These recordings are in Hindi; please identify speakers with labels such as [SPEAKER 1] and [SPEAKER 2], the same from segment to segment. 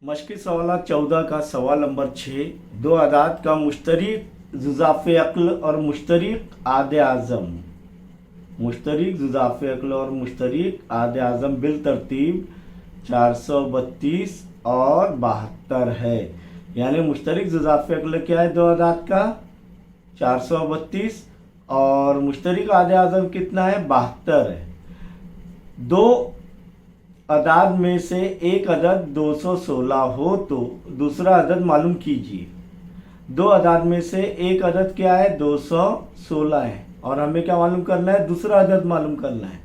[SPEAKER 1] मशक़ी सवाल 14 का सवाल नंबर 6। दो अदाद का मुश्तरक जुज़ाफ़े अक्ल और मुश्तरक आदे आज़म आदे आज़म बिल तरतीब 432 और 72 है। यानी मुश्तरक जुज़ाफ़े अक्ल क्या है दो अदाद का 432 और मुश्तरक आदे आज़म कितना है 72 है। दो अदाद में से एक अदद 216 हो तो दूसरा अदद मालूम कीजिए। दो अदाद में से एक अदद क्या है 216 है और हमें क्या मालूम करना है दूसरा अदद मालूम करना है।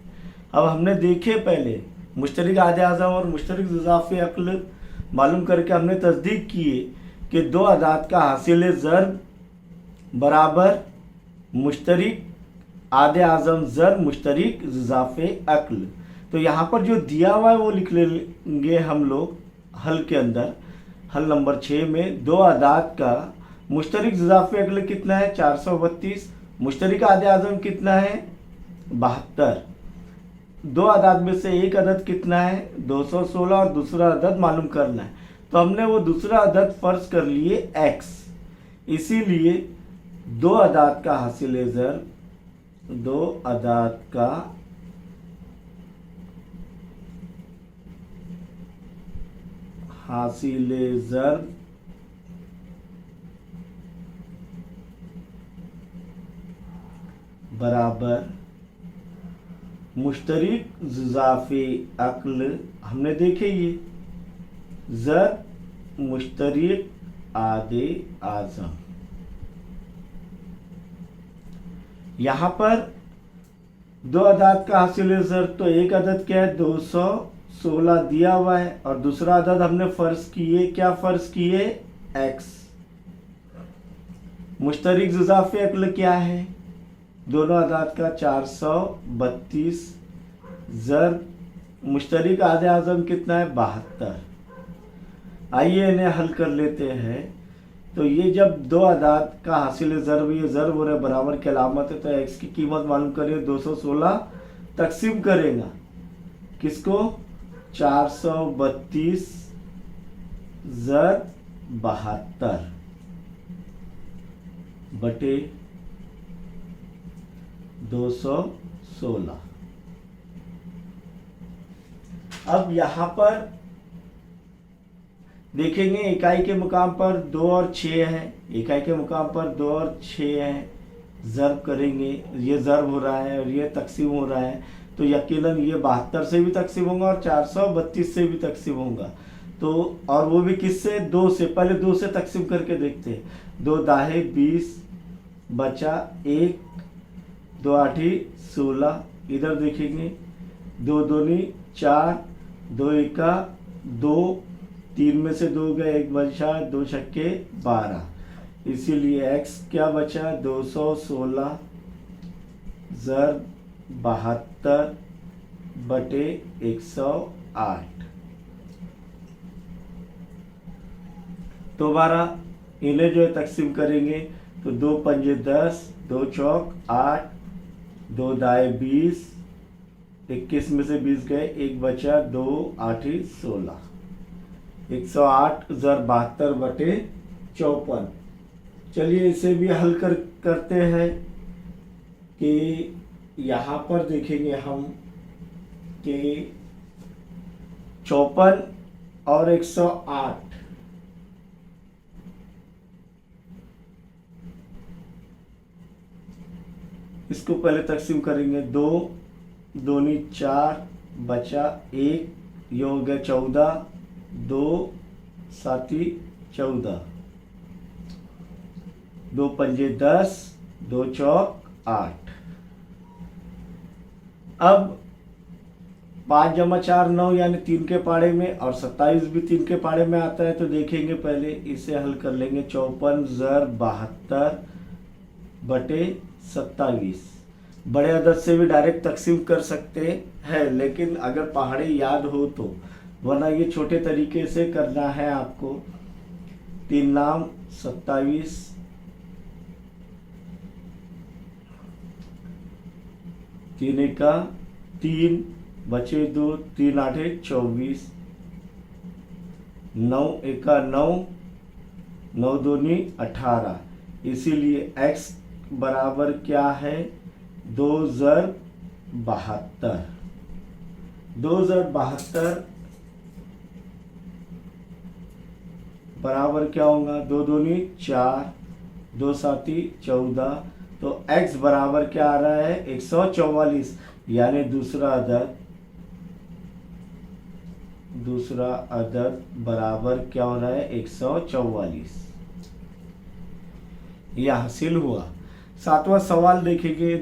[SPEAKER 1] अब हमने देखे पहले मुश्तरक आदे आज़म और मुश्तरक जुज़ाफ़े अक्ल मालूम करके हमने तस्दीक किए कि दो अदाद का हासिल ज़र्ब बराबर मुश्तरक आदे आज़म ज़र्ब मुश्तरक जुज़ाफ़े अक्ल। तो यहाँ पर जो दिया हुआ है वो लिख लेंगे हम लोग हल के अंदर। हल नंबर 6 में दो अदाद का मुश्तरक जुज़ाफ़े अक्ल कितना है 432, मुश्तरक आदे आज़म कितना है 72। दो अदाद में से एक अदद कितना है 216 और दूसरा अदद मालूम करना है। तो हमने वो दूसरा अदद फ़र्ज कर लिए x, इसीलिए दो अदाद का हासिल ज़र्ब दो अदाद का हासिल ज़र्ब बराबर मुश्तरक जुज़ाफ़े अक्ल। हमने देखे ये ज़र्ब मुश्तरक आदे आज़म। यहाँ पर दो अदाद का हासिल ज़र्ब तो एक अदद क्या है 216 दिया हुआ है और दूसरा अदद हमने फ़र्ज किए क्या फ़र्ज किए x। मुश्तरक जुज़ाफ़े अक्ल क्या है दोनों अदाद का 432 ज़र्ब मुश्तरक आदे आज़म कितना है 72। आइए इन्हें हल कर लेते हैं। तो ये जब दो अदाद का हासिल ज़र्ब ये ज़र्ब हो रहा है बराबर की अलामत है तो x की कीमत मालूम करिए 216 तकसीम करेगा किसको 432 ज़र्ब 72 बटे 216। अब यहाँ पर देखेंगे इकाई के मुकाम पर 2 और 6 है, इकाई के मुकाम पर 2 और 6 है। ज़र्ब करेंगे ये ज़र्ब हो रहा है और ये तकसीम हो रहा है तो यकीनन ये 72 से भी तकसीम होगा और 432 से भी तकसीम होगा। तो और वो भी किससे 2 से। पहले 2 से तकसीम करके देखते हैं। 2 दाहे 20 बचा 1, 2 आठी 16। इधर देखेंगे 2 दूनी 4, 2 एका 2, 3 में से 2 गए 1 बचा 2 छक्के 12। इसीलिए x क्या बचा 216 ज़र्ब 72 बटे 108। दोबारा इन्हें जो है तकसीम करेंगे तो 2 पंजे 10, 2 चौक 8, 2 दाए 20, 21 में से 20 गए 1 बचा 2 आठी 16। 108 ज़र्ब 72 बटे 54। चलिए इसे भी हल करते हैं कि यहाँ पर देखेंगे हम कि 54 और 108 इसको पहले तकसीम करेंगे। 2 दूनी 4 बचा 1, ये हो गया 14, 2 साती 14, 2 पंजे 10, 2 चौक 8। अब 5 जमा 4 9 यानी 3 के पाड़े में और 27 भी 3 के पाड़े में आता है तो देखेंगे पहले इसे हल कर लेंगे। 54 ज़र्ब 72 बटे 27। बड़े अदद से भी डायरेक्ट तकसीम कर सकते हैं लेकिन अगर पहाड़ी याद हो तो, वरना ये छोटे तरीके से करना है आपको। 3 नाम 27, 3 एका 3 बचे 2, 3 आठे 24, 9 एका 9, 9 दूनी 18, इसीलिए x बराबर क्या है 2 ज़र 72। 2 ज़र 72 बराबर क्या होगा 2 दूनी 4, 2 साती 14, तो x बराबर क्या आ रहा है 144, यानी दूसरा अदद बराबर क्या हो रहा है 144। यह हासिल हुआ। 7वां सवाल देखेंगे।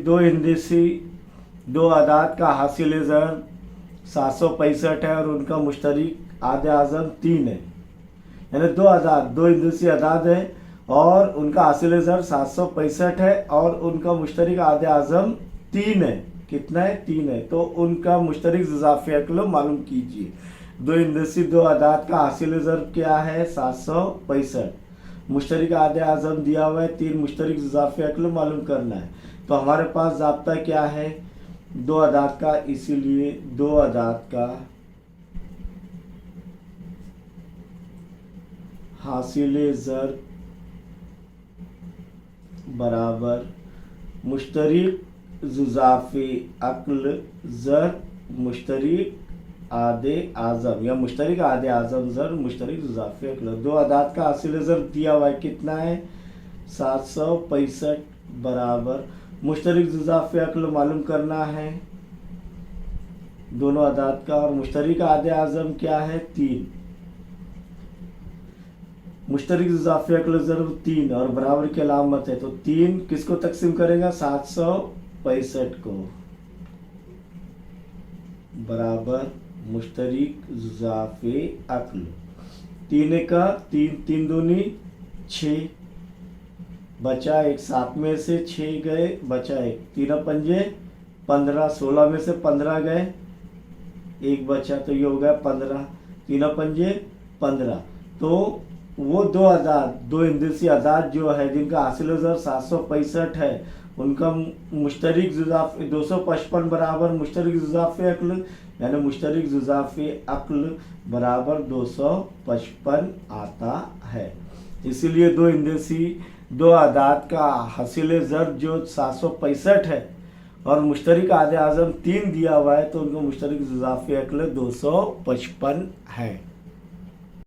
[SPEAKER 1] दो अदाद का हासिल ज़र 765 है और उनका मुश्तरक आदे आज़म 3 है। यानी दो हिंदुसी अदाद है और उनका हासिल ज़र 765 है और उनका मुश्तरक आदे आज़म 3 है। कितना है 3 है। तो उनका मुश्तरक इज़ाफ़ी अक्ल मालूम कीजिए। दो अदाद का हासिल ज़र क्या है 765, मुश्तरक आदे आज़म दिया हुआ है 3, मुश्तरक इज़ाफ़ी अक्ल मालूम करना है। तो हमारे पास ज़ाब्ता क्या है 2 अदाद का, इसीलिए 2 अदाद का हासिल ज़र बराबर मुश्तरक इज़ाफ़ी अक्ल ज़र मुश्तरक आदे आज़म, या मुश्तरक आदे आज़म ज़र मुश्तरक इज़ाफ़ी अक्ल। 2 अदाद का हासिल ज़र दिया हुआ है कितना है 765 बराबर मुश्तरक इज़ाफ़ी अक्ल मालूम करना है दोनों अदाद का, और मुश्तरक आदे आज़म क्या है 3, मुश्तरक इज़ाफ़ी अक्ल ज़रूर 3 और बराबर की अलामत है। तो 3 किसको तकसीम करेगा 765 को, बराबर मुश्तरक इज़ाफ़ी अक्ल 3 का 3 दूनी 6, बचा 1, 7 में से 6 गए बचा 1, 3 पंजे 15, 16 में से 15 गए 1 बचा, तो ये हो गया 15, 3 पंजे 15। तो वो दो हिंदुसी अदाद जो है जिनका हासिल ज़र 765 है उनका मुश्तरक इज़ाफ़ी 255 बराबर मुश्तरक इज़ाफ़ी अक्ल, यानी मुश्तरक इज़ाफ़ी अक्ल बराबर 255 आता है। इसीलिए दो अदाद का हासिल ज़र जो 765 है और मुश्तरक आदे आज़म 3 दिया हुआ है, तो उनका मुश्तरक इज़ाफ़ी अक्ल 255 है।